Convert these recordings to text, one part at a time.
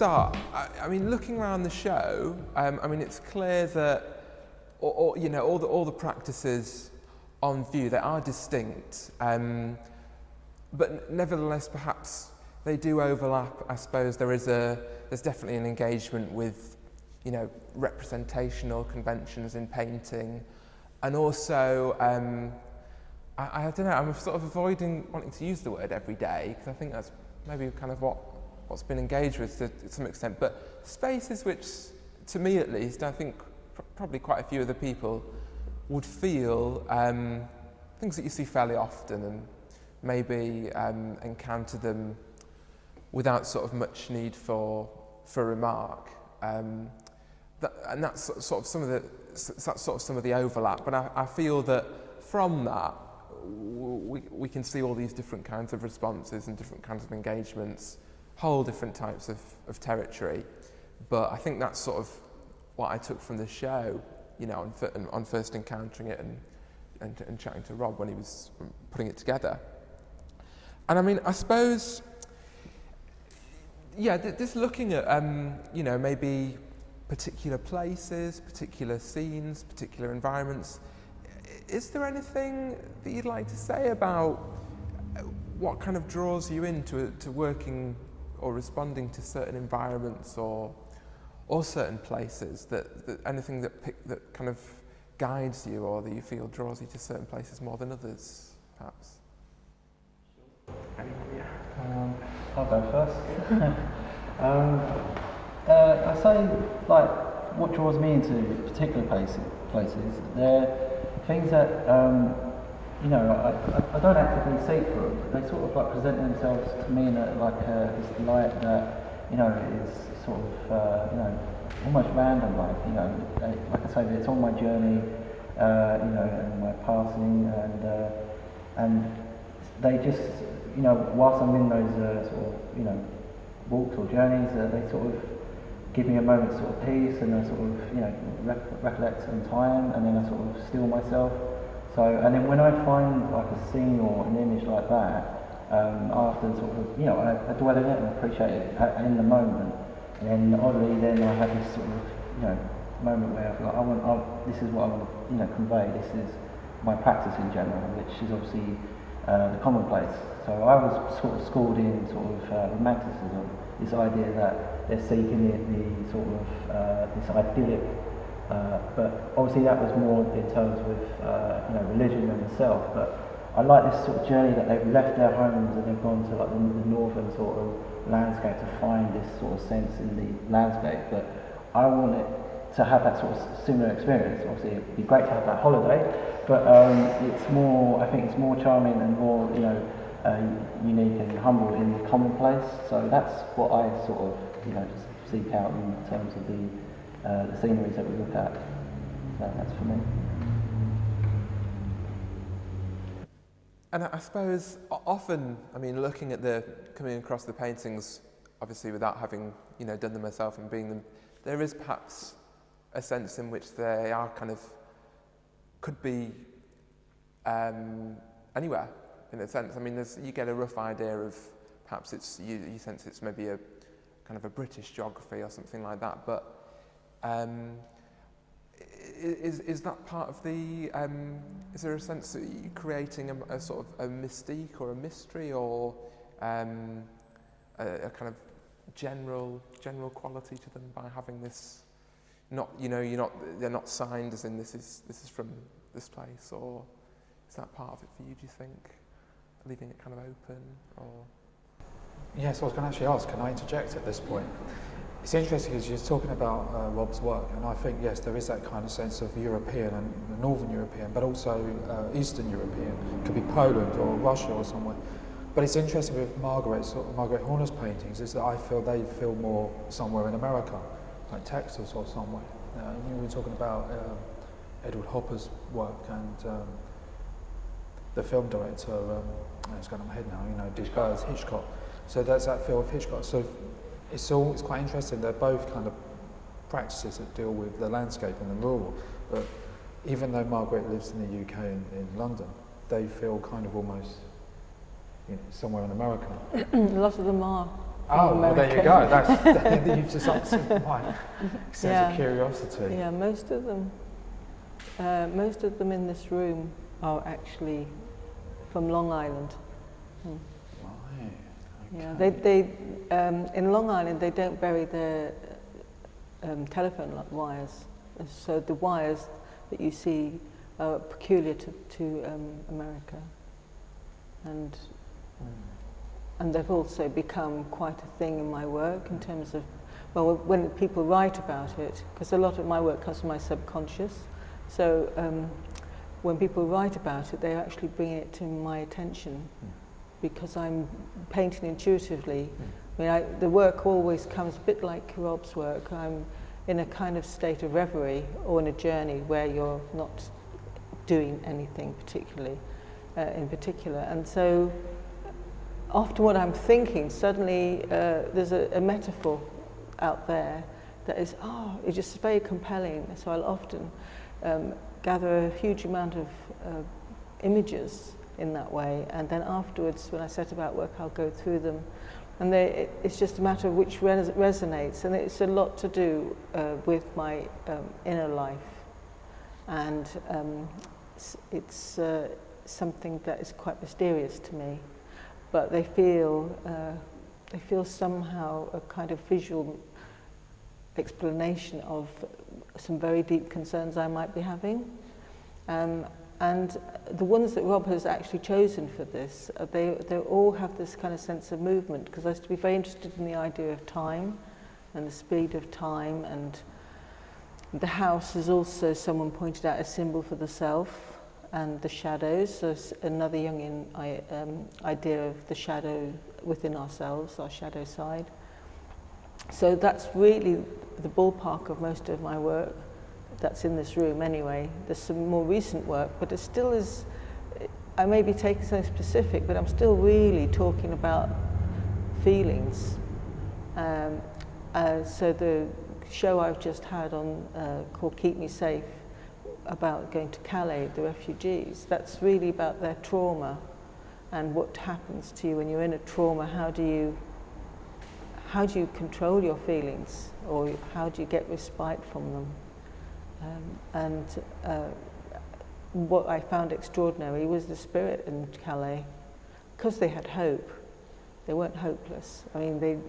start, I mean, looking around the show, I mean, it's clear that, you know, all the practices on view, they are distinct, but nevertheless, perhaps they do overlap. I suppose there's definitely an engagement with, you know, representational conventions in painting, and also, I don't know, I'm sort of avoiding wanting to use the word everyday, because I think that's maybe kind of what's been engaged with to some extent, but spaces which, to me at least, I think probably quite a few other people would feel things that you see fairly often and maybe encounter them without sort of much need for remark. And that's sort of some of the overlap. But I feel that from that we can see all these different kinds of responses and different kinds of engagements, whole different types of territory. But I think that's sort of what I took from the show, you know, on first encountering it and chatting to Rob when he was putting it together. And I mean, I suppose, yeah, just looking at, you know, maybe particular places, particular scenes, particular environments, is there anything that you'd like to say about what kind of draws you into to working or responding to certain environments or certain places, that anything that kind of guides you or that you feel draws you to certain places more than others, perhaps? I'll go first. I say, like, what draws me into particular places, they're things that, you know, I don't actively seek for them, but they sort of like present themselves to me in this light that, you know, is sort of, you know, almost random, like, you know, like I say, it's on my journey, you know, and my passing, and they just, you know, whilst I'm in those sort of, you know, walks or journeys, they sort of give me a moment's sort of peace, and I sort of, you know, recollect some time, and then I sort of still myself. So, and then when I find like a scene or an image like that, I often sort of, you know, I dwell in it and appreciate it in the moment. And then oddly, then I have this sort of, you know, moment where I feel like this is what I want to, you know, convey. This is my practice in general, which is obviously the commonplace. So I was sort of schooled in sort of romanticism, this idea that they're seeking the sort of this idyllic, but obviously that was more in terms with you know, religion and myself. But I like this sort of journey that they've left their homes and they've gone to like the northern sort of landscape to find this sort of sense in the landscape. But I want it to have that sort of similar experience. Obviously, it'd be great to have that holiday, but it's more. I think it's more charming and more, you know, unique and humble in the commonplace. So that's what I sort of, you know, just seek out in terms of the sceneries that we look at. So that's for me. And I suppose often, I mean, looking at coming across the paintings, obviously without having, you know, done them myself and being them, there is perhaps a sense in which they are kind of, could be anywhere, in a sense. I mean, you get a rough idea of, perhaps you sense it's maybe a kind of a British geography or something like that, but is that part of the, is there a sense that you're creating a sort of a mystique or a mystery or a kind of general quality to them by having this, not, you know, they're not signed as in this is from this place, or is that part of it for you, do you think? Leaving it kind of open, or? Yes, I was going to actually ask, can I interject at this point? It's interesting because you're talking about Rob's work, and I think, yes, there is that kind of sense of European and Northern European, but also Eastern European. It could be Poland or Russia or somewhere. But it's interesting with Marguerite Horner's paintings is that I feel they feel more somewhere in America, like Texas or somewhere. You were talking about Edward Hopper's work and the film director, it's going on my head now, you know, Hitchcock. So that's that feel of Hitchcock. So it's quite interesting. They're both kind of practices that deal with the landscape and the rural. But even though Marguerite lives in the UK and in London, they feel kind of almost, you know, somewhere in America. A lot of them are Oh, well, there you go. That's you've just answered my sense of curiosity. Yeah, most of them in this room are actually from Long Island. Right. Yeah, Okay. they in Long Island they don't bury their telephone wires, so the wires that you see are peculiar to America, and they've also become quite a thing in my work in terms of, well, when people write about it, because a lot of my work comes from my subconscious, so when people write about it, they actually bring it to my attention because I'm painting intuitively. I mean, the work always comes a bit like Rob's work. I'm in a kind of state of reverie or in a journey where you're not doing anything particularly, in particular, and so often what I'm thinking, suddenly there's a metaphor out there that is, it's just very compelling. So I'll often gather a huge amount of images in that way, and then afterwards, when I set about work, I'll go through them, and it's just a matter of which resonates, and it's a lot to do with my inner life, and it's something that is quite mysterious to me. But they feel somehow a kind of visual explanation of some very deep concerns I might be having. And the ones that Rob has actually chosen for this, they all have this kind of sense of movement, because I used to be very interested in the idea of time and the speed of time, and the house is also, someone pointed out, a symbol for the self. And the shadows, so another Jungian idea of the shadow within ourselves, our shadow side. So that's really the ballpark of most of my work that's in this room anyway. There's some more recent work, but it still is, I may be taking something specific, but I'm still really talking about feelings. So the show I've just had on called Keep Me Safe, about going to Calais, the refugees, that's really about their trauma and what happens to you when you're in a trauma. How do you control your feelings, or how do you get respite from them? What I found extraordinary was the spirit in Calais, because they had hope. They weren't hopeless. I mean,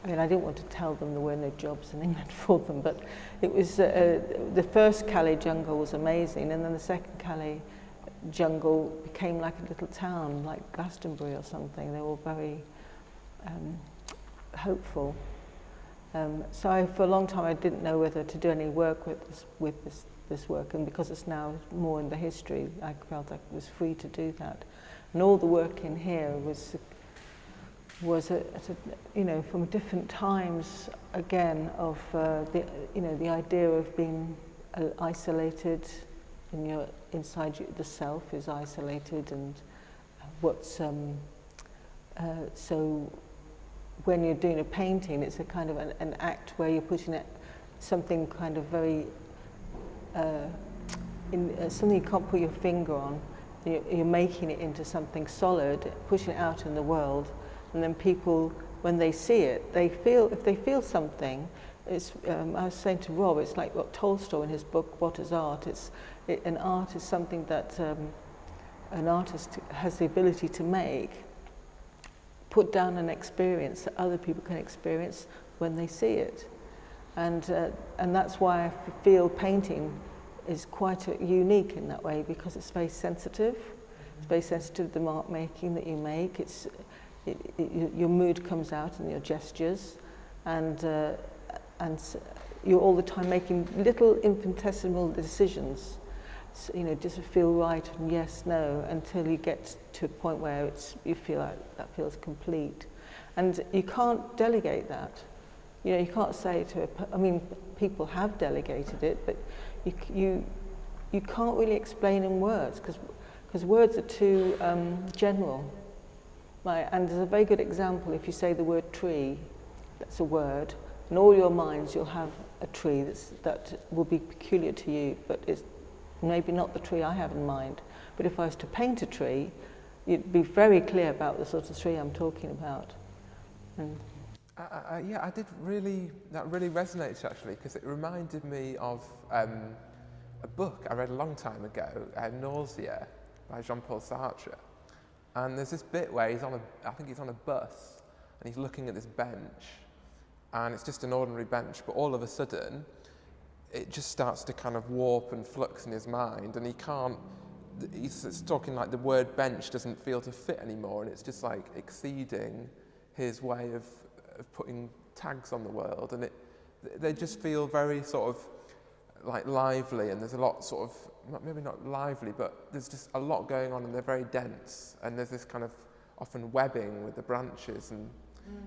I didn't want to tell them there were no jobs in England for them, but it was, the first Calais jungle was amazing, and then the second Calais jungle became like a little town, like Glastonbury or something. They were very hopeful. So for a long time I didn't know whether to do any work with this work, and because it's now more in the history, I felt I was free to do that. And all the work in here was from different times again of the idea of being isolated, inside the self is isolated, and what's so when you're doing a painting, it's a kind of an act where you're putting it something kind of very something you can't put your finger on. You're making it into something solid, pushing it out in the world. And then people, when they see it, if they feel something, it's, I was saying to Rob, it's like what Tolstoy in his book, What is Art? An art is something that an artist has the ability to make, put down an experience that other people can experience when they see it. And that's why I feel painting is quite unique in that way, because it's very sensitive. It's very sensitive to the mark making that you make. Your mood comes out in your gestures, and you're all the time making little infinitesimal decisions, just feel right and yes, no, until you get to a point where you feel like that feels complete. And you can't delegate that. You can't say to people have delegated it, but you can't really explain in words, because words are too general. And there's a very good example. If you say the word tree, that's a word, in all your minds you'll have a tree that will be peculiar to you, but it's maybe not the tree I have in mind. But if I was to paint a tree, you'd be very clear about the sort of tree I'm talking about. Yeah, I did really, that really resonates actually, because it reminded me of a book I read a long time ago, Nausea, by Jean-Paul Sartre. And there's this bit where I think he's on a bus, and he's looking at this bench, and it's just an ordinary bench, but all of a sudden, it just starts to kind of warp and flux in his mind, and he's talking like the word bench doesn't feel to fit anymore, and it's just like exceeding his way of putting tags on the world, and they just feel very sort of like lively, and there's a lot sort of, maybe not lively, but there's just a lot going on, and they're very dense, and there's this kind of often webbing with the branches, and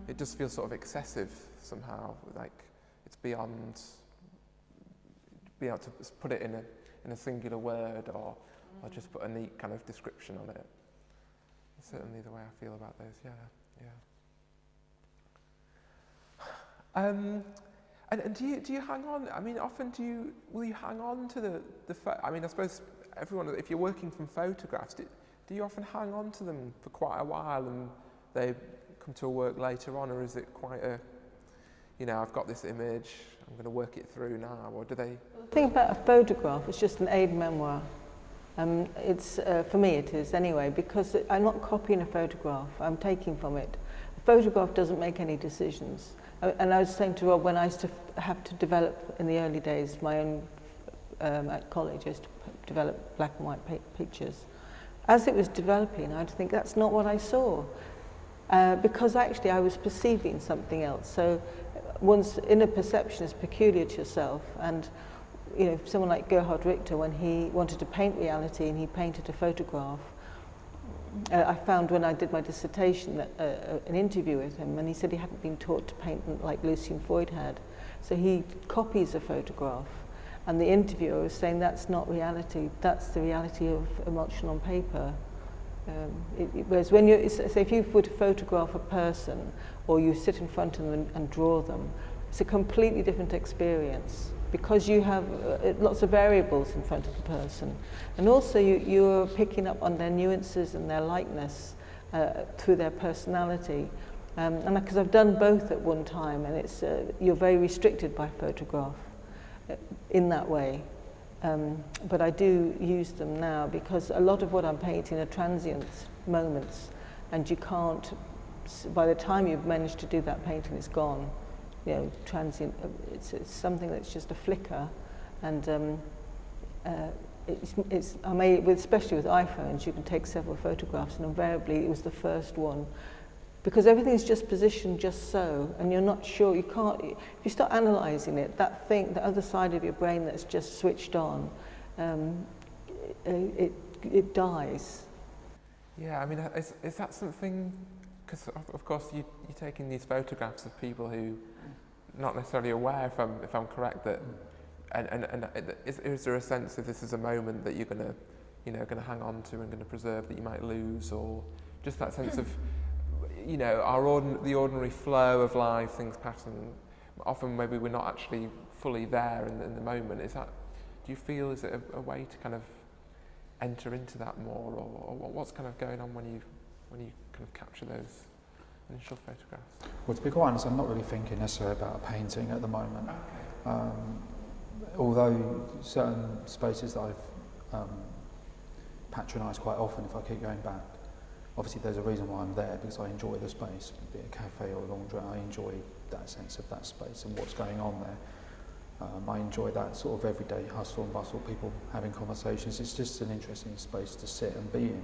it just feels sort of excessive somehow, like it's beyond being able to put it in a singular word, or just put a neat kind of description on it. That's certainly the way I feel about those, yeah. And do you hang on? I mean, often will you hang on to the I mean, I suppose everyone, if you're working from photographs, do you often hang on to them for quite a while and they come to a work later on, or is it quite a, I've got this image, I'm going to work it through now, or do they? The thing about a photograph, it's just an aid memoir. It's for me it is anyway, because I'm not copying a photograph, I'm taking from it. A photograph doesn't make any decisions. And I was saying to Rob, when I used to have to develop in the early days my own, at college, I used to develop black and white pictures. As it was developing, I'd think that's not what I saw, because actually I was perceiving something else. So one's inner perception is peculiar to yourself, and someone like Gerhard Richter, when he wanted to paint reality and he painted a photograph, I found when I did my dissertation that an interview with him, and he said he hadn't been taught to paint like Lucian Freud had. So he copies a photograph, and the interviewer was saying that's not reality, that's the reality of emotion on paper. Whereas when say if you would photograph a person, or you sit in front of them and draw them, it's a completely different experience, because you have lots of variables in front of the person, and also you're picking up on their nuances and their likeness through their personality. And because I've done both at one time, and it's you're very restricted by photograph in that way. But I do use them now, because a lot of what I'm painting are transient moments, and you can't, by the time you've managed to do that painting, it's gone. Transient, it's something that's just a flicker, and especially with iPhones, you can take several photographs, and invariably it was the first one, because everything's just positioned just so, and you're not sure, you can't, if you start analysing it, that thing, the other side of your brain that's just switched on, it dies. Yeah, I mean, is that something, because of course you're taking these photographs of people who not necessarily aware, if I'm correct, that, and is there a sense that this is a moment that you're going to hang on to and going to preserve, that you might lose, or just that sense of, the ordinary flow of life, things pass, and often maybe we're not actually fully there in the moment. Do you feel, is it a way to kind of enter into that more, or what's kind of going on when you kind of capture those initial photographs? Well, to be quite honest, I'm not really thinking necessarily about a painting at the moment. Okay. Although certain spaces that I've patronised quite often, if I keep going back, obviously there's a reason why I'm there, because I enjoy the space, be it a cafe or a laundry. I enjoy that sense of that space and what's going on there. I enjoy that sort of everyday hustle and bustle, people having conversations. It's just an interesting space to sit and be in.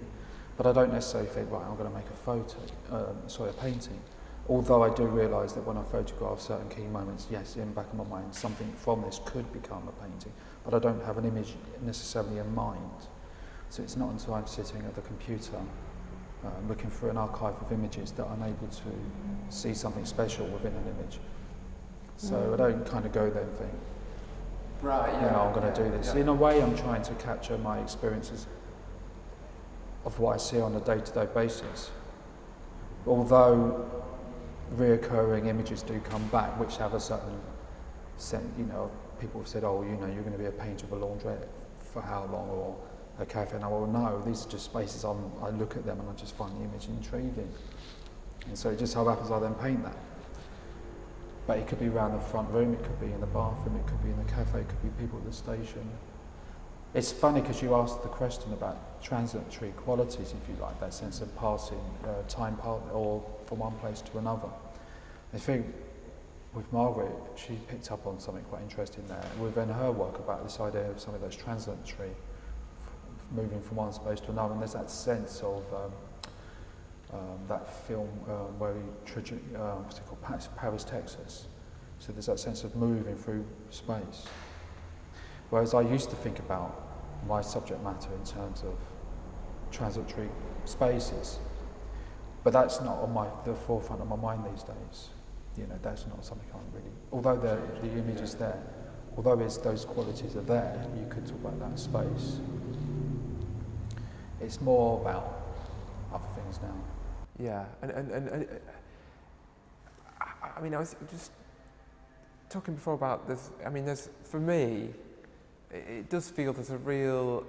But I don't necessarily think, right, I'm going to make a painting. Although I do realise that when I photograph certain key moments, yes, in the back of my mind, something from this could become a painting, but I don't have an image necessarily in mind. So it's not until I'm sitting at the computer looking through an archive of images that I'm able to see something special within an image. So I don't kind of go there and think, right, I'm going to do this. Yeah. In a way, I'm trying to capture my experiences of what I see on a day-to-day basis. Although reoccurring images do come back, which have a certain sense, people have said, you're going to be a painter of a laundrette for how long, or a cafe. And I will know, these are just spaces I look at them and I just find the image intriguing. And so it just so happens I then paint that. But it could be around the front room, it could be in the bathroom, it could be in the cafe, it could be people at the station. It's funny because you asked the question about transitory qualities, if you like, that sense of passing time or from one place to another. I think with Marguerite, she picked up on something quite interesting there within her work about this idea of something that's transitory, moving from one space to another, and there's that sense of that film where what's it called, Paris, Texas. So there's that sense of moving through space. Whereas I used to think about my subject matter in terms of transitory spaces, but that's not on the forefront of my mind these days. You know, that's not something I'm really. Although the image is there, although those qualities are there, you could talk about that space. It's more about other things now. Yeah, and I mean, I was just talking before about this. I mean, for me, it does feel there's a real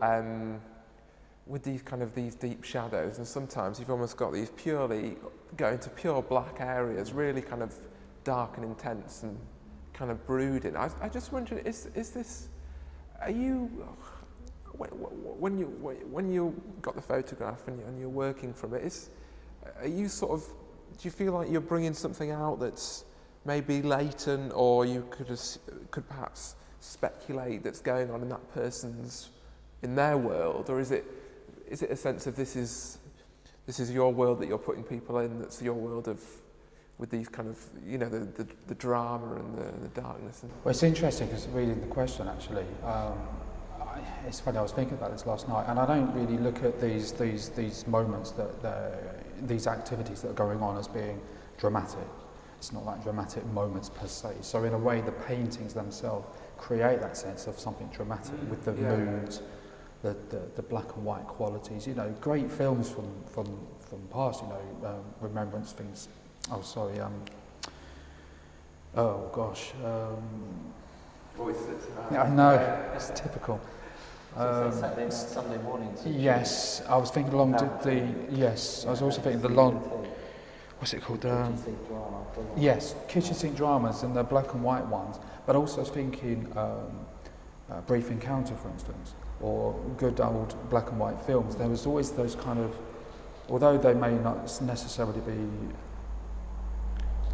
with these deep shadows, and sometimes you've almost got these purely going to pure black areas, really kind of dark and intense and kind of brooding. I just wondered, is this? Are you? When you got the photograph and you're working from it, are you sort of? Do you feel like you're bringing something out that's maybe latent, or you could perhaps speculate that's going on in that person's, in their world, or is it a sense of this is your world that you're putting people in, that's your world of, with these kind of, you know, the drama and the darkness? Well, it's interesting because reading the question actually, it's funny, I was thinking about this last night, and I don't really look at these moments these activities that are going on as being dramatic. It's not like dramatic moments per se. So in a way, the paintings themselves create that sense of something dramatic with the moods, the black and white qualities. You know, great films from past. You know, remembrance things. Oh, sorry. Oh gosh. Yeah, I know. It's typical. Saturday night, Sunday mornings. Yes, I was thinking along yes, I was also thinking the long. What's it called? Kitchen sink drama. Yes, kitchen sink dramas and the black and white ones. But also I was thinking Brief Encounter, for instance, or good old black and white films. There was always those kind of, although they may not necessarily be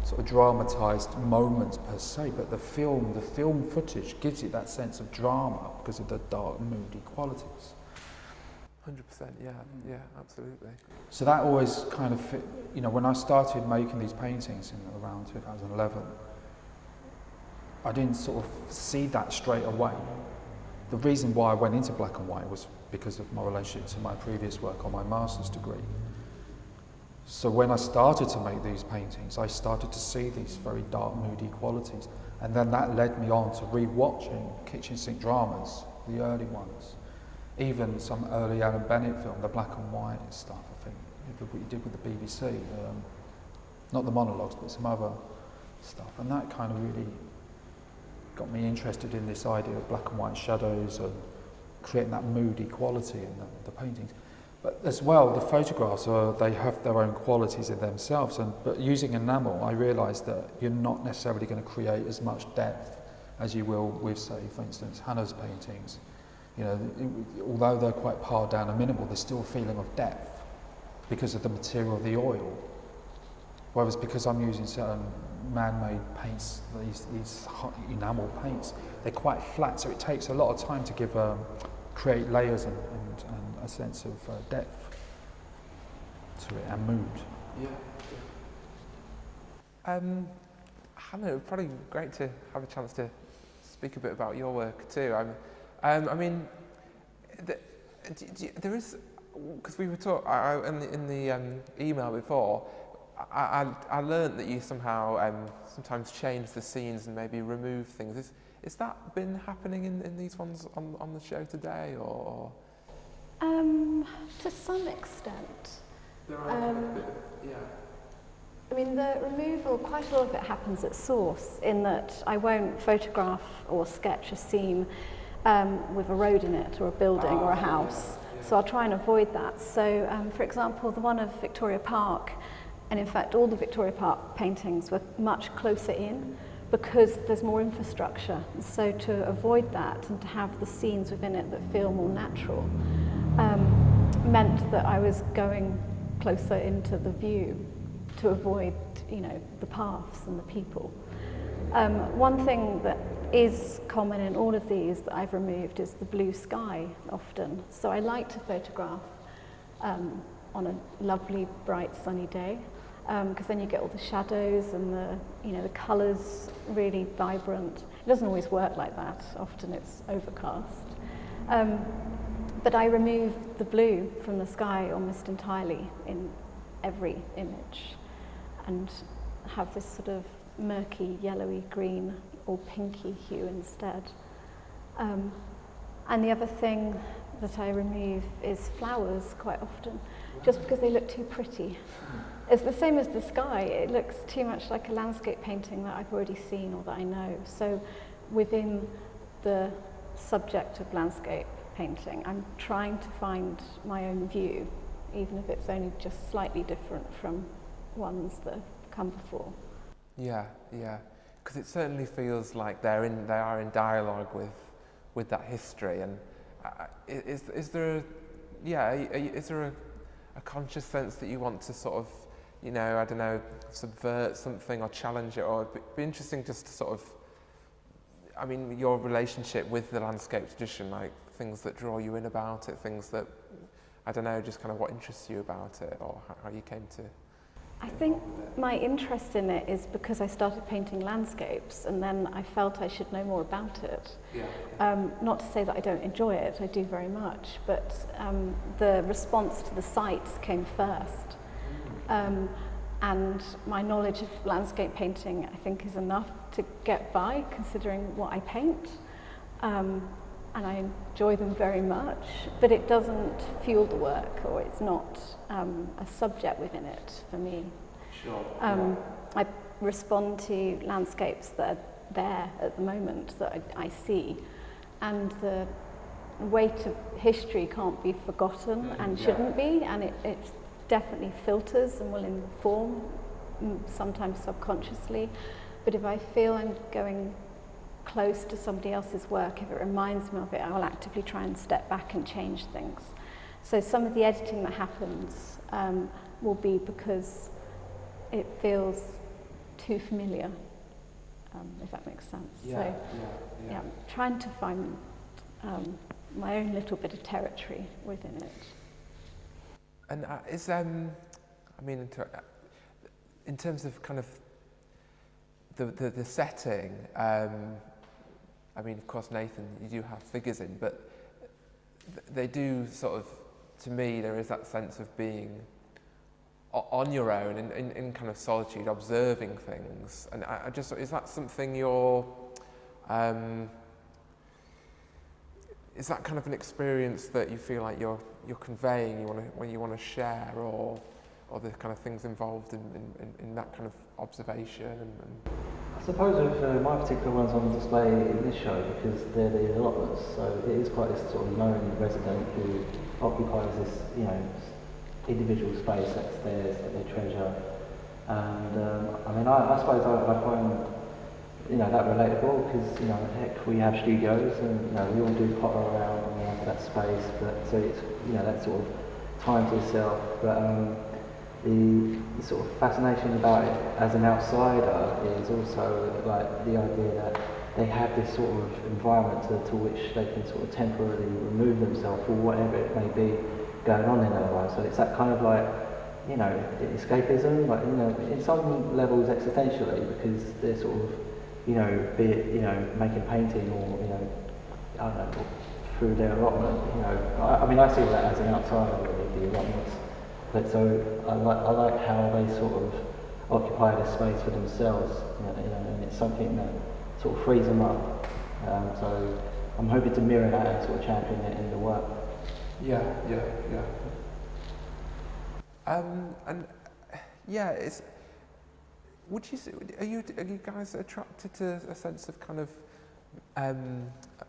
sort of dramatised moments per se, but the film footage gives you that sense of drama because of the dark, moody qualities. 100%, yeah, absolutely. So that always kind of fit, you know, when I started making these paintings in around 2011, I didn't sort of see that straight away. The reason why I went into black and white was because of my relationship to my previous work on my master's degree. So when I started to make these paintings, I started to see these very dark, moody qualities. And then that led me on to re-watching kitchen sink dramas, the early ones. Even some early Alan Bennett film, the black and white stuff, I think, what he did with the BBC. Not the monologues, but some other stuff. And that kind of really got me interested in this idea of black and white shadows and creating that moody quality in the paintings. But as well, the photographs, they have their own qualities in themselves. But using enamel, I realised that you're not necessarily going to create as much depth as you will with, say, for instance, Hannah's paintings. You know, although they're quite pared down and minimal, there's still a feeling of depth because of the material of the oil. Whereas because I'm using certain man-made paints, these enamel paints, they're quite flat, so it takes a lot of time to create layers and a sense of depth to it and mood. Yeah. Hannah, it would probably be great to have a chance to speak a bit about your work too. I mean, there is, because we were talking in the email before. I learned that you somehow sometimes change the scenes and maybe remove things. Is that been happening in these ones on the show today, or? To some extent. There are yeah. I mean, the removal, quite a lot of it happens at source, in that I won't photograph or sketch a scene with a road in it, or a building or a house. Yeah. So I'll try and avoid that. So, for example, the one of Victoria Park, And in fact, all the Victoria Park paintings were much closer in because there's more infrastructure. So to avoid that and to have the scenes within it that feel more natural meant that I was going closer into the view to avoid, you know, the paths and the people. One thing that is common in all of these that I've removed is the blue sky often. So I like to photograph on a lovely, bright, sunny day, because then you get all the shadows and the colours really vibrant. It doesn't always work like that. Often it's overcast. But I remove the blue from the sky almost entirely in every image, and have this sort of murky, yellowy green or pinky hue instead. And the other thing that I remove is flowers quite often, just because they look too pretty. It's the same as the sky. It looks too much like a landscape painting that I've already seen or that I know. So within the subject of landscape painting, I'm trying to find my own view, even if it's only just slightly different from ones that have come before. Yeah, because it certainly feels like they are in dialogue with that history. And is there a conscious sense that you want to sort of, you know, I don't know, subvert something or challenge it, or it'd be interesting just to sort of, I mean, your relationship with the landscape tradition, like things that draw you in about it, things that, I don't know, just kind of what interests you about it, or how you came to. I think my interest in it is because I started painting landscapes, and then I felt I should know more about it. Not to say that I don't enjoy it, I do very much, but the response to the sites came first. And my knowledge of landscape painting, I think, is enough to get by, considering what I paint. And I enjoy them very much, but it doesn't fuel the work, or it's not a subject within it for me. Sure. I respond to landscapes that are there at the moment that I see, and the weight of history can't be forgotten and shouldn't be, and it definitely filters and will inform, sometimes subconsciously. But if I feel I'm going close to somebody else's work, if it reminds me of it, I will actively try and step back and change things. So some of the editing that happens will be because it feels too familiar, if that makes sense. So I'm trying to find my own little bit of territory within it. And is I mean, in terms of kind of the setting, I mean, of course, Nathan, you do have figures in, but they do sort of, to me, there is that sense of being on your own, in kind of solitude, observing things. And I just, is that something you're, is that kind of an experience that you feel like you're conveying, you want to share, or the kind of things involved in that kind of observation? And I suppose with my particular ones on display in this show, because they're the allotments, so it is quite this sort of lonely resident who occupies this, you know, individual space that's theirs, that they treasure. And I mean, I suppose I find, you know, that relatable, because, you know, heck, we have studios, and, you know, we all do potter around and we have that space, but so it's, you know, that sort of time to yourself. But the sort of fascination about it as an outsider is also like the idea that they have this sort of environment to which they can sort of temporarily remove themselves for whatever it may be going on in their lives. So it's that kind of like, you know, escapism, like, you know, in some levels existentially, because they're sort of, you know, be it, you know, making painting, or, you know, I don't know, through their allotment, you know, I mean, I see that as an outsider, really, the allotments. But so I like how they sort of occupy this space for themselves, you know, and it's something that sort of frees them up. So I'm hoping to mirror that and sort of champion it in the work. And yeah, it's. Would you say, are you guys attracted to a sense of kind of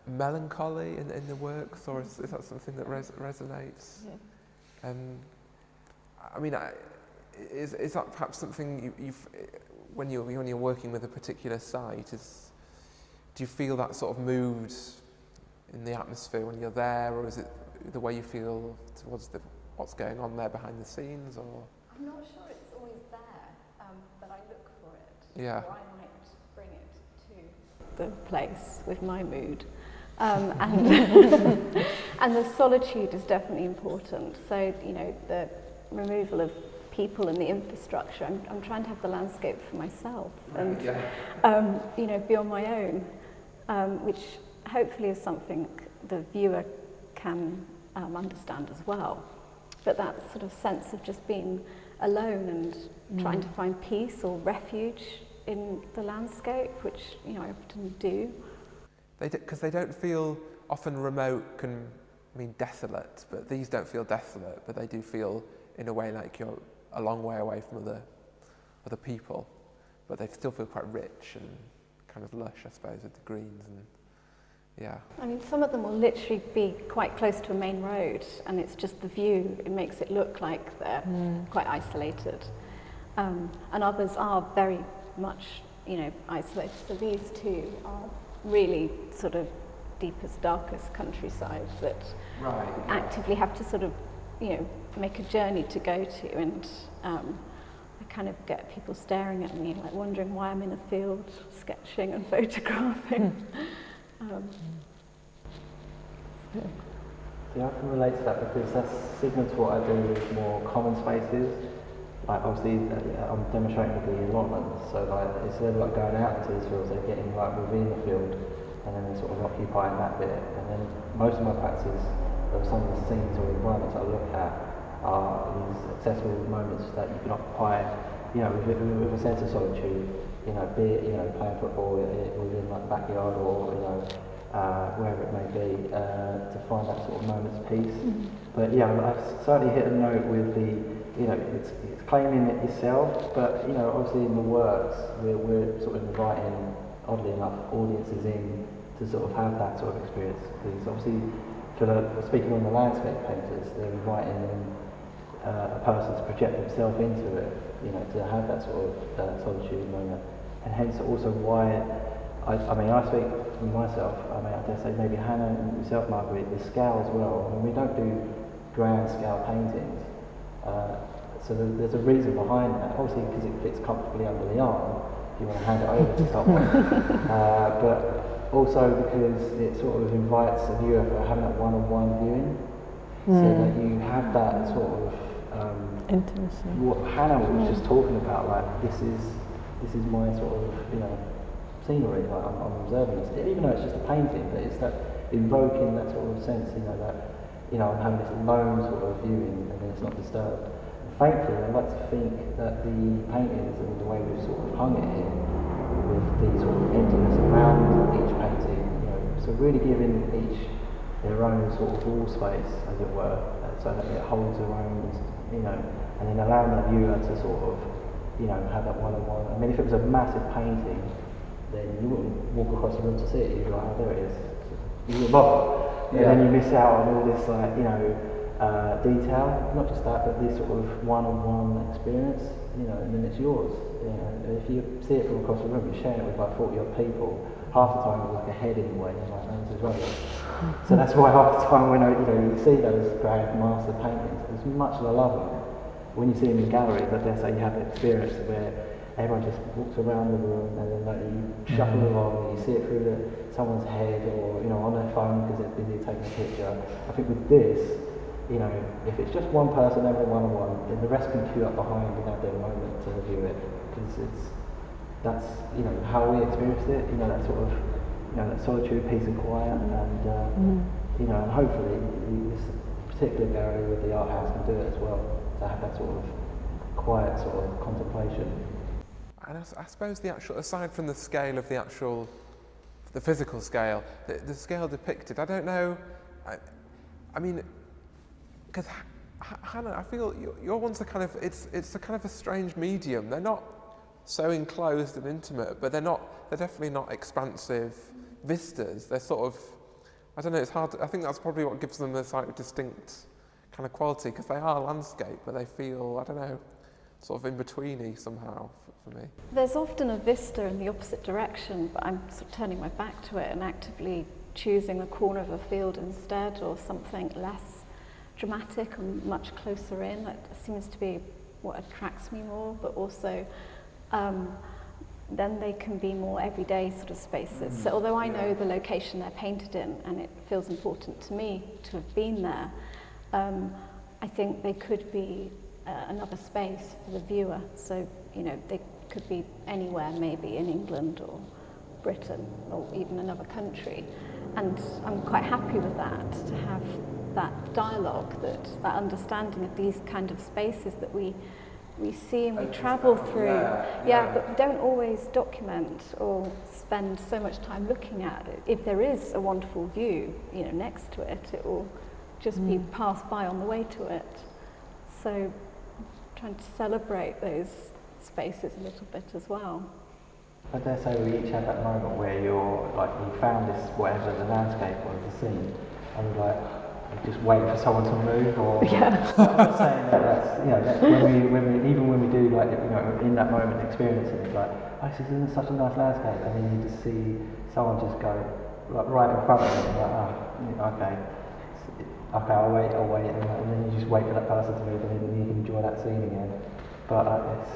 melancholy in the works, or is that something that resonates? Yeah. I mean, is that perhaps something when you're working with a particular site, do you feel that sort of mood in the atmosphere when you're there, or is it the way you feel towards what's going on there behind the scenes? Or I'm not sure it's always there, but I look for it. Yeah. Or I might bring it to the place with my mood. And and the solitude is definitely important. So, you know, the removal of people and the infrastructure, I'm trying to have the landscape for myself and, you know, be on my own, which hopefully is something the viewer can understand as well. But that sort of sense of just being alone and trying to find peace or refuge in the landscape, which, you know, I often do. Because they don't feel, often remote can mean desolate, but these don't feel desolate, but they do feel in a way like you're a long way away from other people, but they still feel quite rich and kind of lush, I suppose, with the greens and yeah. I mean, some of them will literally be quite close to a main road, and it's just the view, it makes it look like they're quite isolated. And others are very much, you know, isolated. So these two are really sort of deepest, darkest countryside that actively have to sort of, you know, make a journey to go to, and I kind of get people staring at me, like wondering why I'm in a field sketching and photographing. Yeah, I can relate to that because that's similar to what I do with more common spaces. Like obviously I'm demonstrating with the allotments, so like instead of like going out into these fields, they're getting like within the field and then they're sort of occupying that bit. And then most of my practice of some of the scenes or environments I look at are these accessible moments that you can occupy, you know, with a sense of solitude, you know, be it, you know, playing football within like the backyard or, you know, wherever it may be, to find that sort of moment's peace. But yeah, I've certainly hit a note with the, you know, it's claiming it yourself, but you know, obviously in the works, we're sort of inviting, oddly enough, audiences in to sort of have that sort of experience. Because obviously, speaking on the landscape painters, they're inviting a person to project themselves into it, you know, to have that sort of solitude moment, and hence also why. I mean, I speak for myself. I mean, I dare say maybe Hannah and yourself, Marguerite, the scale as well. I mean, we don't do grand scale paintings. So there's a reason behind that, obviously because it fits comfortably under the arm if you want to hand it over to someone, but also because it sort of invites a viewer for having that one-on-one viewing, so that you have that sort of intimacy. What Hannah was just talking about, like this is my sort of, you know, scenery, like I'm observing this, even though it's just a painting, but it's that evoking that sort of sense, you know, that, you know, I'm having this lone sort of viewing and then it's not disturbed. Thankfully, I like to think that the paintings and the way we've sort of hung it here, with the sort of emptiness around each painting, you know, so really giving each their own sort of wall space, as it were, so that it holds their own, you know, and then allowing the viewer to sort of, you know, have that one-on-one. I mean, if it was a massive painting, then you wouldn't walk across the room to see it. You'd be like, oh, there it is. You would bother. And then you miss out on all this, like, you know, detail. Not just that, but this sort of one-on-one experience, you know, and then it's yours. You know, if you see it from across the room, you're sharing it with like 40 odd people. Half the time it's like a head in the way, and like, no, this is rubbish. So that's why half the time when you see those grand master paintings, as much as I love them, when you see them in galleries, I dare say you have the experience where everyone just walks around the room and then like, you shuffle along and you see it through someone's head or, you know, on their phone because they're busy taking a picture. I think with this, you know, if it's just one person over one-on-one, then the rest can queue up behind and have their moment to view it, because that's, you know, how we experienced it, you know, that sort of, you know, that solitude, peace and quiet, and you know, and hopefully this particular gallery with the art house can do it as well, to have that sort of quiet sort of contemplation. And I suppose the actual, aside from the scale of the physical scale, the scale depicted, I don't know, I mean, because Hannah, I feel your ones are kind of, it's a kind of a strange medium. They're not so enclosed and intimate, but they're definitely not expansive vistas. They're sort of, I don't know, it's hard, I think that's probably what gives them a slightly distinct kind of quality, because they are landscape, but they feel, I don't know, sort of in-betweeny somehow for me. There's often a vista in the opposite direction, but I'm sort of turning my back to it and actively choosing a corner of a field instead, or something less dramatic and much closer in. That seems to be what attracts me more, but also then they can be more everyday sort of spaces. So although I know the location they're painted in and it feels important to me to have been there, I think they could be another space for the viewer. So, you know, they could be anywhere, maybe in England or Britain or even another country. And I'm quite happy with that, to have that dialogue, that understanding of these kind of spaces that we see and we travel through. Yeah, but we don't always document or spend so much time looking at it. If there is a wonderful view, you know, next to it, it will just be passed by on the way to it. So trying to celebrate those spaces a little bit as well. I dare say we each have that moment where you're like, you found this, whatever the landscape or the scene, and you're like, you just wait for someone to move, or Yeah. I'm not saying that's, you know, that even when we do, like, you know, in that moment experiencing it, like, oh, this isn't such a nice landscape, and then you just see someone just go like right in front of you, and you're like, okay, I'll wait, and then you just wait for that person to move, and then you can enjoy that scene again. But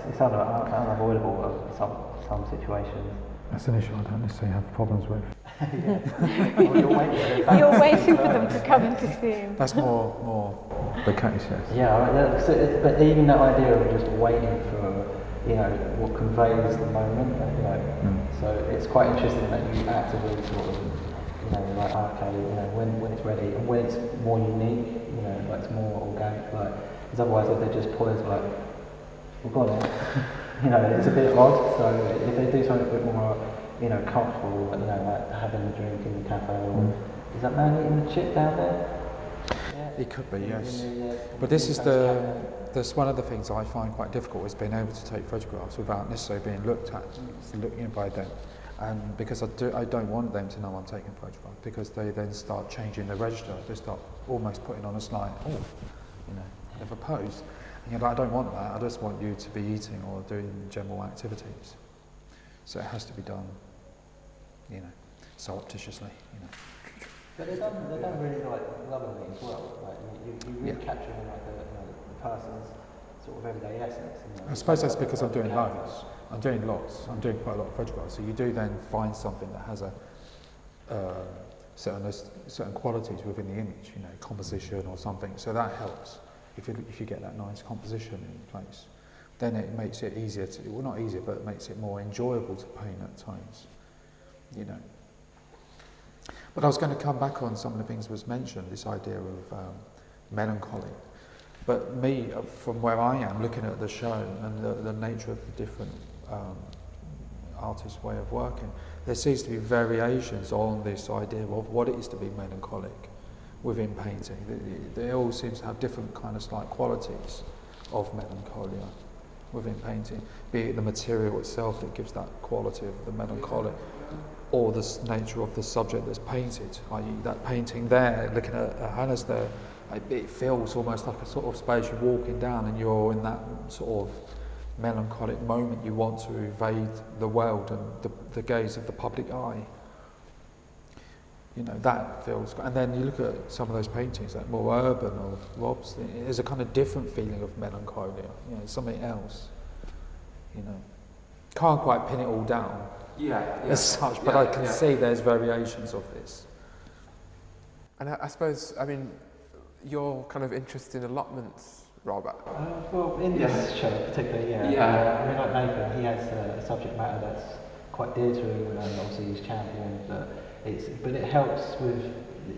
it's unavoidable of some situations. That's an issue I don't necessarily have problems with. Well, You're waiting for them to come into scene. That's more the case, yes. Yeah, but even that idea of just waiting for, you know, what conveys the moment, you know, so it's quite interesting that you actively sort of, you know, like, okay, you know, when it's ready, and when it's more unique, you know, like it's more organic, like, because otherwise if they just pull it, like, we've got it, you know, it's a bit odd. So if they do something a bit more, you know, comfortable, you know, like having a drink in the cafe, or is that man eating the chip down there? Yeah. It could be, yes. But this is that's one of the things I find quite difficult, is being able to take photographs without necessarily being looked at, looking by them. And because I don't want them to know I'm taking photographs, because they then start changing the register. They start almost putting on a slight, you know, of a pose. And you're like, I don't want that. I just want you to be eating or doing general activities. So it has to be done, you know, surreptitiously, you know. But they're done really like lovingly as well. Like you really capture like the person's sort of everyday essence. You know? I suppose that's because I'm doing loads. I'm doing lots. I'm doing quite a lot of photographs. So you do then find something that has a certain qualities within the image, you know, composition or something. So that helps if you get that nice composition in place. Then it makes it easier to, well, not easier, but it makes it more enjoyable to paint at times, you know. But I was going to come back on some of the things that was mentioned, this idea of melancholy. But me, from where I am, looking at the show and the nature of the different artists' way of working, there seems to be variations on this idea of what it is to be melancholic within painting. They all seem to have different kind of slight qualities of melancholia within painting, be it the material itself that gives that quality of the melancholic, or the nature of the subject that's painted, i.e. that painting there, looking at Hannah's there, it feels almost like a sort of space you're walking down and you're in that sort of melancholic moment. You want to evade the world and the gaze of the public eye. You know, that feels, and then you look at some of those paintings, like more urban or Rob's, there's a kind of different feeling of melancholia, you know, something else, you know. Can't quite pin it all down as such, but I can see there's variations of this. And I suppose, I mean, your kind of interest in allotments, Robert. Well, in this show particularly, I mean, like Nathan, he has a subject matter that's quite dear to him, and obviously he's champion, but it helps with,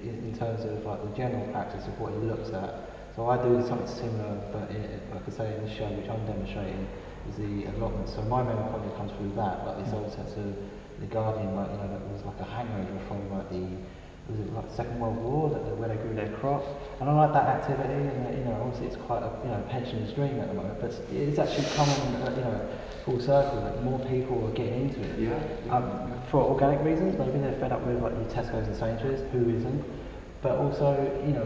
in terms of like the general practice of what he looks at. So I do something similar, but like I say in the show, which I'm demonstrating, is the allotment. So my melancholy comes through that, like this old sense of the Guardian, like, you know, that was like a hangover from like was it like the Second World War, where they grew their crop. And I like that activity, and you know, obviously it's quite a, you know, pensioner's dream at the moment, but it's actually coming, you know, full circle. Like more people are getting into it. For organic reasons, maybe they're fed up with like your Tesco's and Sainsbury's, who isn't? But also, you know,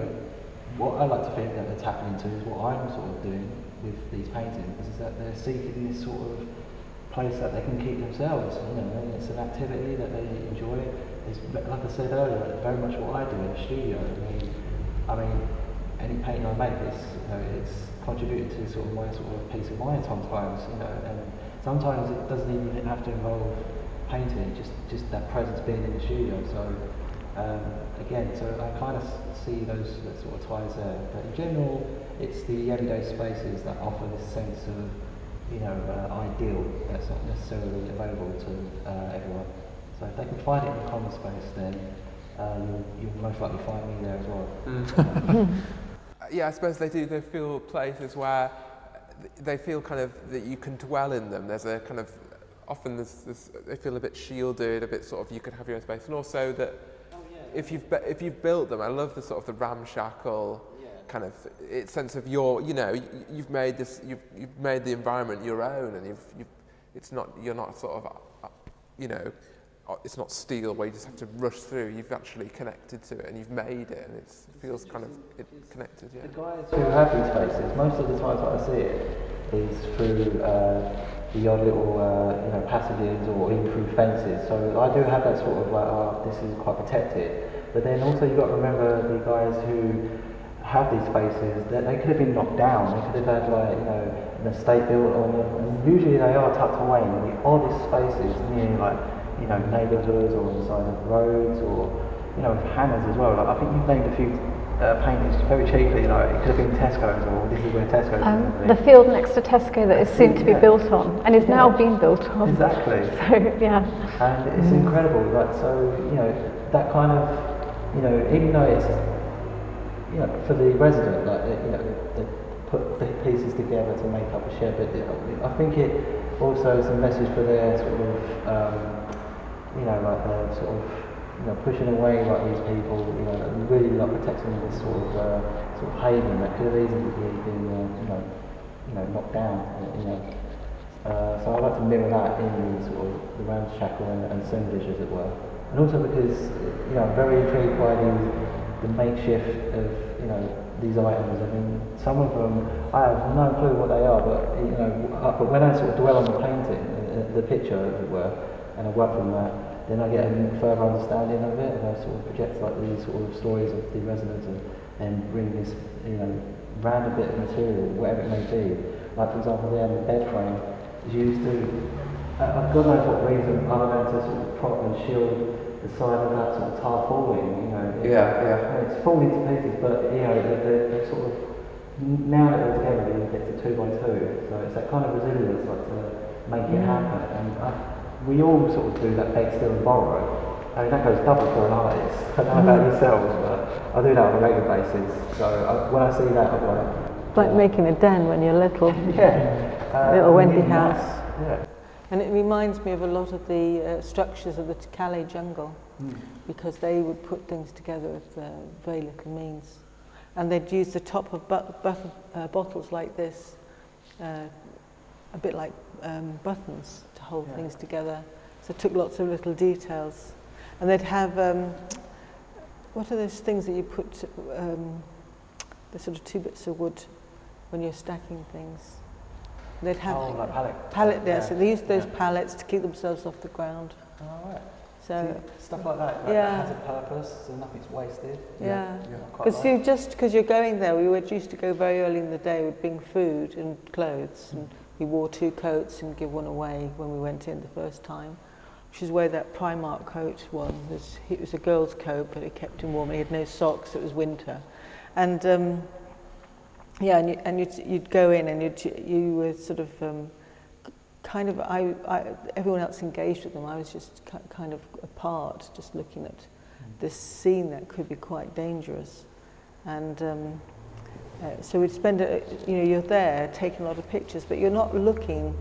what I like to think that they're tapping into is what I'm sort of doing with these paintings, is that they're seeking this sort of place that they can keep themselves, you know, and it's an activity that they enjoy. It's, like I said earlier, very much what I do in the studio. I mean, any painting I make is, you know, it's contributed to sort of my sort of peace of mind sometimes, you know, and sometimes it doesn't even have to involve painting, just that presence being in the studio. So again, so I kind of see those that sort of ties there. But in general, it's the everyday spaces that offer this sense of, you know, ideal that's not necessarily available to everyone. So if they can find it in the common space, then you'll most likely find me there as well. Yeah, I suppose they do. They feel places where they feel kind of that you can dwell in them. There's a kind of, often there's they feel a bit shielded, a bit sort of, you could have your own space, and also that if you've built them, I love the sort of the ramshackle kind of sense of your, you know, you've made this, you've made the environment your own, and you're not sort of, you know, it's not steel where you just have to rush through. You've actually connected to it and you've made it, and it feels kind of connected. Yeah. The guys who have these spaces, most of the times that I see it is through the odd little you know, passages or even through fences. So I do have that sort of like, oh, this is quite protected. But then also you've got to remember the guys who have these spaces, that they could have been knocked down. They could have had, like, you know, an estate built on them, and usually they are tucked away in the oddest spaces near, like, you know, neighbourhoods or on the side of roads, or, you know, with hangers as well. Like, I think you've named a few paintings very cheaply, like it could have been Tesco's, or this is where Tesco's is. The field next to Tesco that is soon to be built on, and is now being built on. Exactly. So, yeah. And it's incredible, like, so, you know, that kind of, you know, even though it's, you know, for the resident, like, you know, they put the pieces together to make up a shed, but I think it also is a message for their sort of, you know, like the sort of, you know, pushing away like these people, you know, and really like protecting this sort of haven that could have easily been, you know, knocked down, you know. So I like to mirror that in the sort of the ramshackle and assemblage, as it were. And also because, you know, I'm very intrigued by the makeshift of, you know, these items. I mean, some of them I have no clue what they are, but, you know, but when I sort of dwell on the painting, the picture, as it were, and I work from that, then I get a further understanding of it, and I sort of project like these sort of stories of the residents, and bring this, you know, random bit of material, whatever it may be. Like, for example, there the bed frame is used to, God knows what reason, other than to sort of prop and shield the side of that sort of tarpaulin, you know. And it's falling to pieces, but, you know, they're sort of, now that they're together, you get to 2 by 2, so it's that kind of resilience, like, to make it happen. And we all sort of do that beg, steal and borrow. I mean, that goes double for an artist. I don't know about yourselves, but I do that on a regular basis. So when I see that, I'm like... It's like making a den when you're little. Yeah. Little Wendy house. Yeah. And it reminds me of a lot of the structures of the Calais jungle, because they would put things together with very little means. And they'd use the top of bottles like this, a bit like buttons to hold things together. So it took lots of little details. And they'd have, what are those things that you put, the sort of 2 bits of wood when you're stacking things? They'd have like pallet there, so they used those pallets to keep themselves off the ground. Oh, right. So stuff like that, that has a purpose, so nothing's wasted. Because you're going there, we used to go very early in the day, we'd bring food and clothes, and we wore 2 coats and give one away when we went in the first time, which is where that Primark coat was. It was a girl's coat, but it kept him warm. He had no socks, it was winter. And you'd go in, and you were sort of kind of, everyone else engaged with them. I was just kind of apart, just looking at this scene that could be quite dangerous. And so we'd spend, you're there taking a lot of pictures, but you're not looking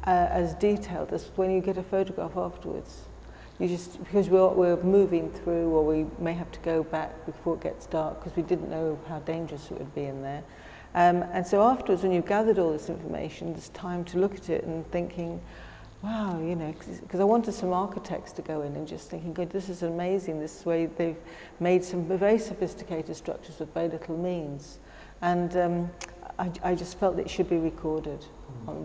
as detailed as when you get a photograph afterwards. You just, because we're moving through, or we may have to go back before it gets dark, because we didn't know how dangerous it would be in there. And so afterwards, when you've gathered all this information, there's time to look at it and thinking, wow, you know, because I wanted some architects to go in and just thinking, God, this is amazing, this way they've made some very sophisticated structures with very little means. And I just felt it should be recorded.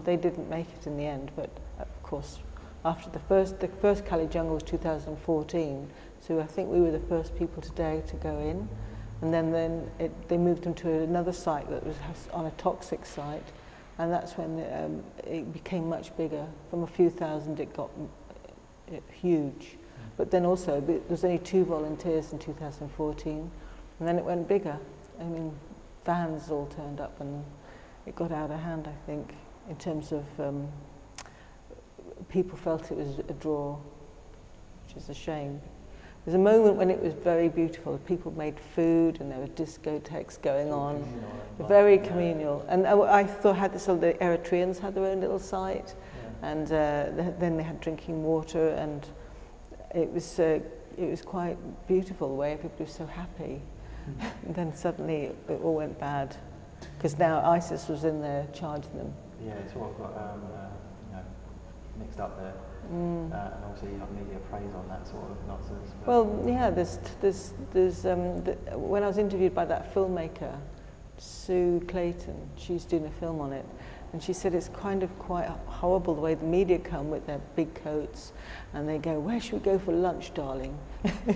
They didn't make it in the end, but of course, after the first Cali Jungle was 2014, so I think we were the first people today to go in. And then they moved them to another site that was on a toxic site, and that's when it became much bigger. From a few thousand, it got huge. But then also, there was only 2 volunteers in 2014, and then it went bigger. I mean, vans all turned up, and it got out of hand, I think, in terms of people felt it was a draw, which is a shame. There's a moment when it was very beautiful. People made food and there were discotheques going on. Very communal. And I thought the Eritreans had their own little site, and then they had drinking water, and it was quite beautiful the way everybody was so happy. And then suddenly it all went bad, because now ISIS was in there charging them. Yeah, it's all got mixed up there. And obviously you have media praise on that sort of nonsense. Well, yeah, when I was interviewed by that filmmaker, Sue Clayton, she's doing a film on it, and she said it's kind of quite horrible the way the media come with their big coats, and they go, "Where should we go for lunch, darling?" They take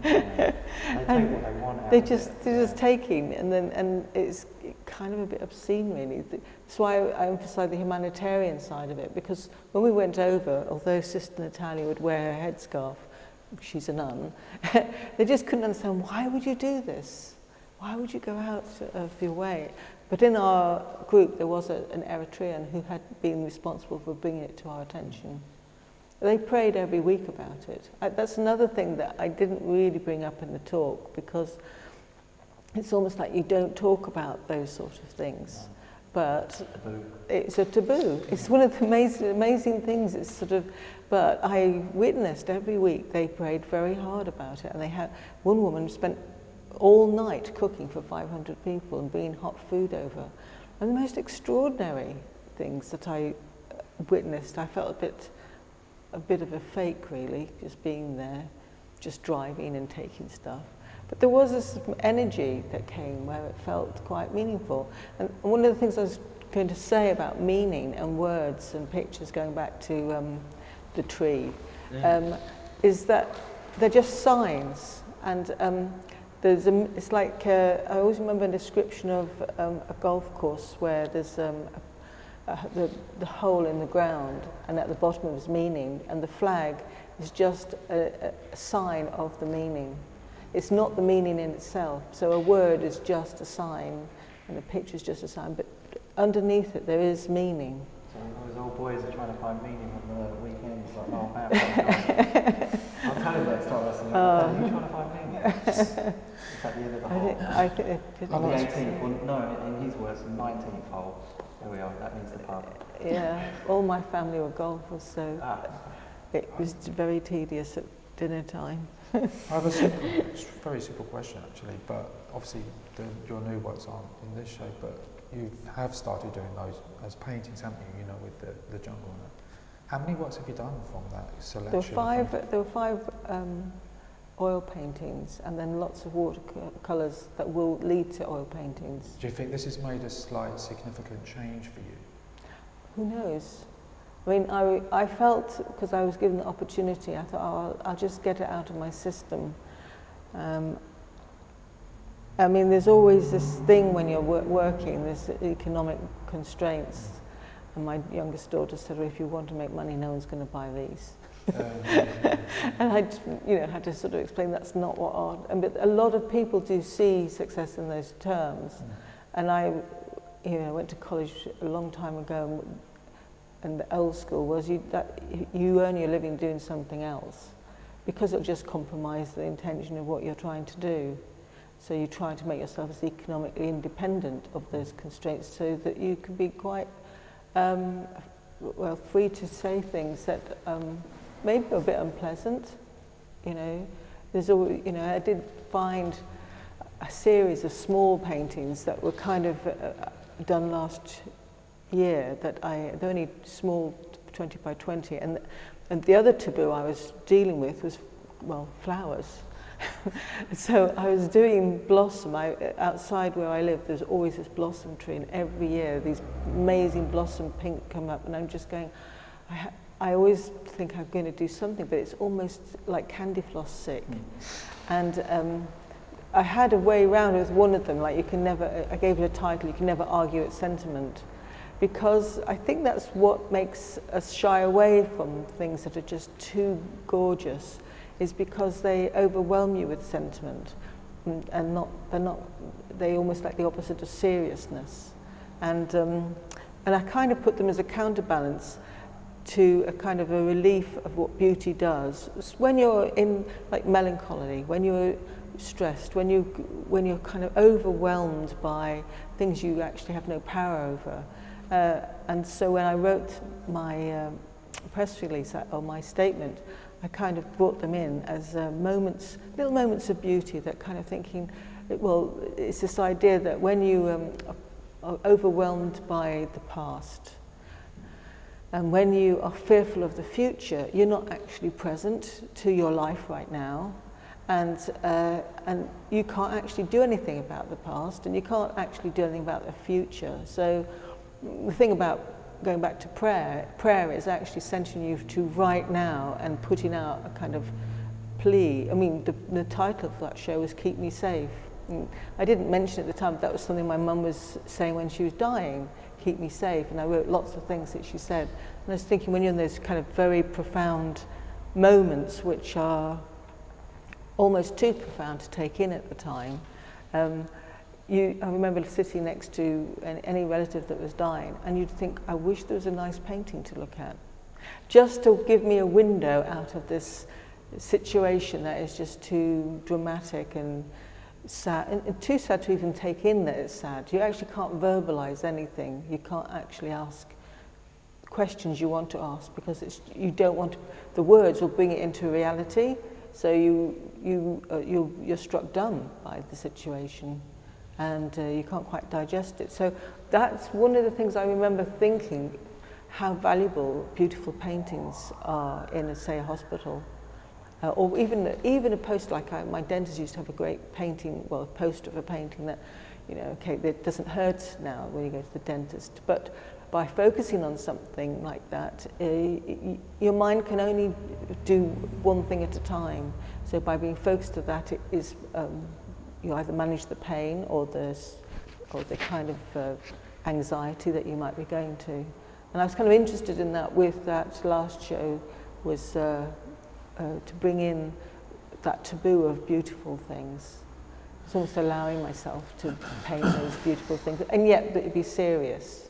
what they want out They're of just taking, and it's kind of a bit obscene, really. That's why I emphasise the humanitarian side of it, because when we went over, although Sister Natalia would wear her headscarf, she's a nun, they just couldn't understand, why would you do this? Why would you go out of your way? But in our group, there was an Eritrean who had been responsible for bringing it to our attention. They prayed every week about it. That's another thing that I didn't really bring up in the talk, because it's almost like you don't talk about those sort of things. But it's a taboo. It's one of the amazing things. It's sort of, but I witnessed every week they prayed very hard about it, and they had one woman spent all night cooking for 500 people and bringing hot food over. And the most extraordinary things that I witnessed, I felt a bit of a fake, really, just being there, just driving and taking stuff. But there was this energy that came where it felt quite meaningful. And one of the things I was going to say about meaning and words and pictures, going back to the tree, is that they're just signs. And it's like, I always remember a description of a golf course where there's the hole in the ground, and at the bottom is meaning, and the flag is just a sign of the meaning. It's not the meaning in itself. So a word is just a sign, and a picture is just a sign, but underneath it there is meaning. So those old boys are trying to find meaning on the weekends, like, oh man, I'll tell you next time I see you. Are you trying to find meaning? It's at the end of the hole. I think it could On be. the 18th, well, no, in his words, the 19th hole. There we are, that means the pub. Yeah, all my family were golfers, so it was very tedious at dinner time. I have a very simple question, actually, but obviously your new works aren't in this shape, but you have started doing those as paintings, haven't you, with the jungle and that. How many works have you done from that selection? There were five oil paintings, and then lots of watercolours that will lead to oil paintings. Do you think this has made a slight significant change for you? Who knows? I mean, I felt, because I was given the opportunity, I thought, I'll just get it out of my system. I mean, there's always this thing when you're working, there's economic constraints. And my youngest daughter said, well, if you want to make money, no one's going to buy these. And I had to sort of explain that's not what art, but a lot of people do see success in those terms. And I went to college a long time ago, and the old school was you earn your living doing something else, because it'll just compromise the intention of what you're trying to do. So you try to make yourself as economically independent of those constraints, so that you can be quite free to say things that maybe are a bit unpleasant. There's always, I did find a series of small paintings that were kind of done last year, that they're only small, 20 by 20. And the other taboo I was dealing with was, well, flowers. So I was doing blossom. Outside where I live, there's always this blossom tree, and every year these amazing blossom pink come up, and I'm just going, I always think I'm going to do something, but it's almost like candy floss sick. And I had a way around it with one of them, like you can never, I gave it a title, you can never argue its sentiment, because I think that's what makes us shy away from things that are just too gorgeous, is because they overwhelm you with sentiment, and they almost like the opposite of seriousness. And I kind of put them as a counterbalance to a kind of a relief of what beauty does. When you're in like melancholy, when you're stressed, when you're kind of overwhelmed by things you actually have no power over. And so when I wrote my press release or my statement, I kind of brought them in as moments, little moments of beauty, that kind of thinking, well, it's this idea that when you are overwhelmed by the past, and when you are fearful of the future, you're not actually present to your life right now, and you can't actually do anything about the past, and you can't actually do anything about the future. So the thing about going back to prayer is actually centering you to right now and putting out a kind of plea. I mean, the title of that show was Keep Me Safe. And I didn't mention at the time, but that was something my mum was saying when she was dying, keep me safe, and I wrote lots of things that she said. And I was thinking, when you're in those kind of very profound moments, which are almost too profound to take in at the time, I remember sitting next to any relative that was dying, and you'd think, I wish there was a nice painting to look at, just to give me a window out of this situation that is just too dramatic and sad, and too sad to even take in that it's sad. You actually can't verbalize anything. You can't actually ask questions you want to ask, because you don't want the words will bring it into reality. So you're struck dumb by the situation, and you can't quite digest it. So that's one of the things I remember thinking, how valuable beautiful paintings are in, say, a hospital. Or even a poster, like my dentist used to have a great painting, well, a poster of a painting that, okay, it doesn't hurt now when you go to the dentist. But by focusing on something like that, your mind can only do one thing at a time. So by being focused on that, it is you either manage the pain or the kind of anxiety that you might be going to. And I was kind of interested in that with that last show, was to bring in that taboo of beautiful things. It's almost allowing myself to paint those beautiful things, and yet that it'd be serious.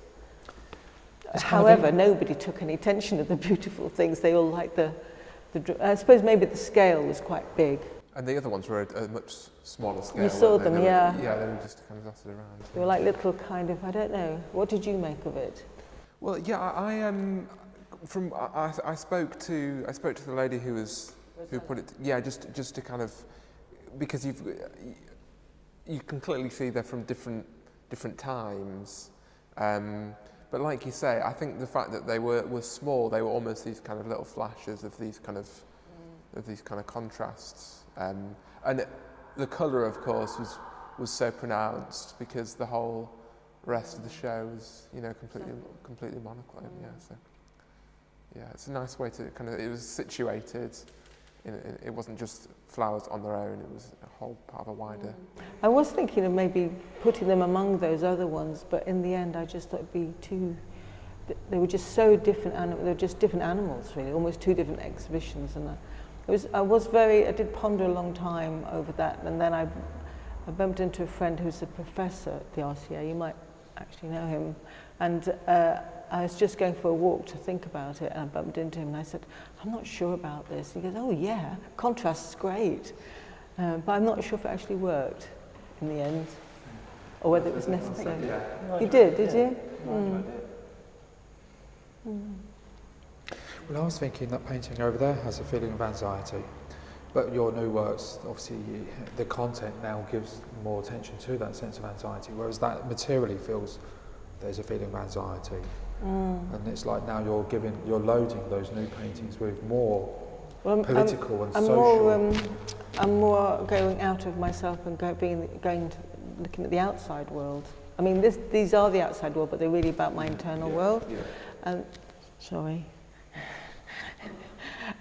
However, nobody took any attention to the beautiful things. They all liked I suppose maybe the scale was quite big. And the other ones were a much smaller scale. You saw them, yeah. Yeah, they were just kind of dotted around. They were like little kind of, I don't know. What did you make of it? Well, yeah, I spoke to the lady who put it. Yeah, just to kind of, because you can clearly see they're from different times. But like you say, I think the fact that they were small, they were almost these kind of little flashes of these kind of contrasts. And the colour, of course, was so pronounced, because the whole rest of the show was, completely monochrome. Yeah, so yeah, it's a nice way to kind of. It was situated. It wasn't just flowers on their own. It was a whole part of a wider. I was thinking of maybe putting them among those other ones, but in the end, I just thought it'd be too. They were just so different. They were just different animals, really, almost two different exhibitions. And I did ponder a long time over that, and then I bumped into a friend who's a professor at the RCA. You might actually know him, and I was just going for a walk to think about it, and I bumped into him, and I said, I'm not sure about this. And he goes, oh yeah, contrast's great, but I'm not sure if it actually worked in the end, or whether it was necessary. You did you? Mm. Mm. Well, I was thinking that painting over there has a feeling of anxiety, but your new works, obviously, the content now gives more attention to that sense of anxiety, whereas that materially feels there's a feeling of anxiety. And it's like now you're loading those new paintings with more Well, political and I'm social. I'm more going out of myself and looking at the outside world. I mean, these are the outside world, but they're really about my internal world. Yeah. And sorry.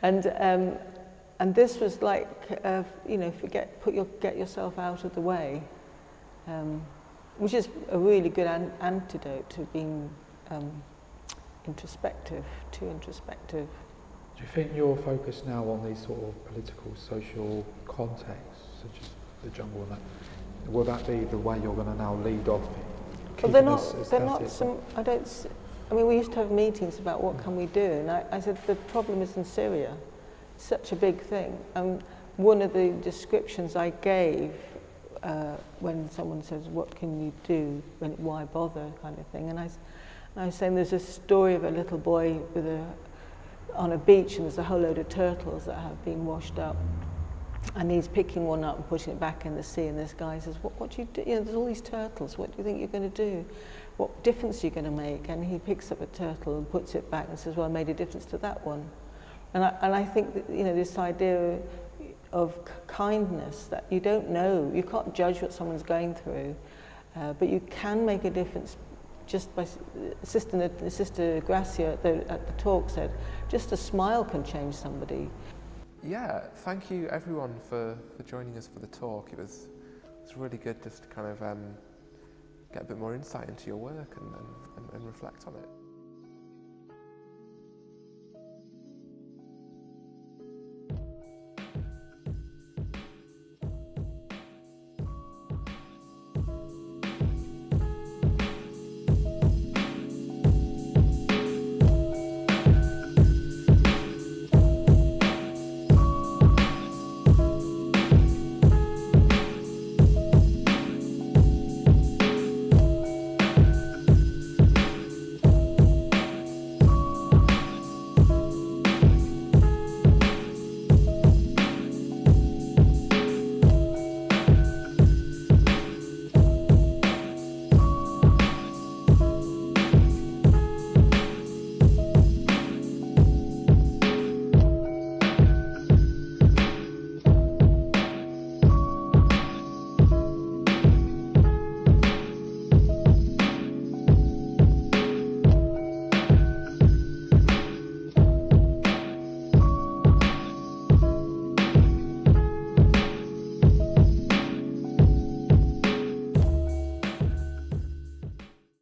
And this was like, you know, get yourself out of the way, which is a really good antidote to being introspective, too introspective. Do you think you're focused now on these sort of political, social contexts, such as the jungle and that? Will that be the way you're going to now lead off? Well, they're not some, I mean, we used to have meetings about what can we do, and I said the problem is in Syria. It's such a big thing. One of the descriptions I gave when someone says, what can you do, why bother, kind of thing, and I was saying there's a story of a little boy on a beach, and there's a whole load of turtles that have been washed up, and he's picking one up and putting it back in the sea, and this guy says, what do you do? You know, there's all these turtles, what do you think you're going to do? What difference are you going to make? And he picks up a turtle and puts it back and says, well, I made a difference to that one. And I think that, you know, this idea of kindness, that you don't know, you can't judge what someone's going through, but you can make a difference just by, Sister Gracia at the talk said, just a smile can change somebody. Yeah, thank you everyone for joining us for the talk. It was really good just to kind of get a bit more insight into your work and reflect on it.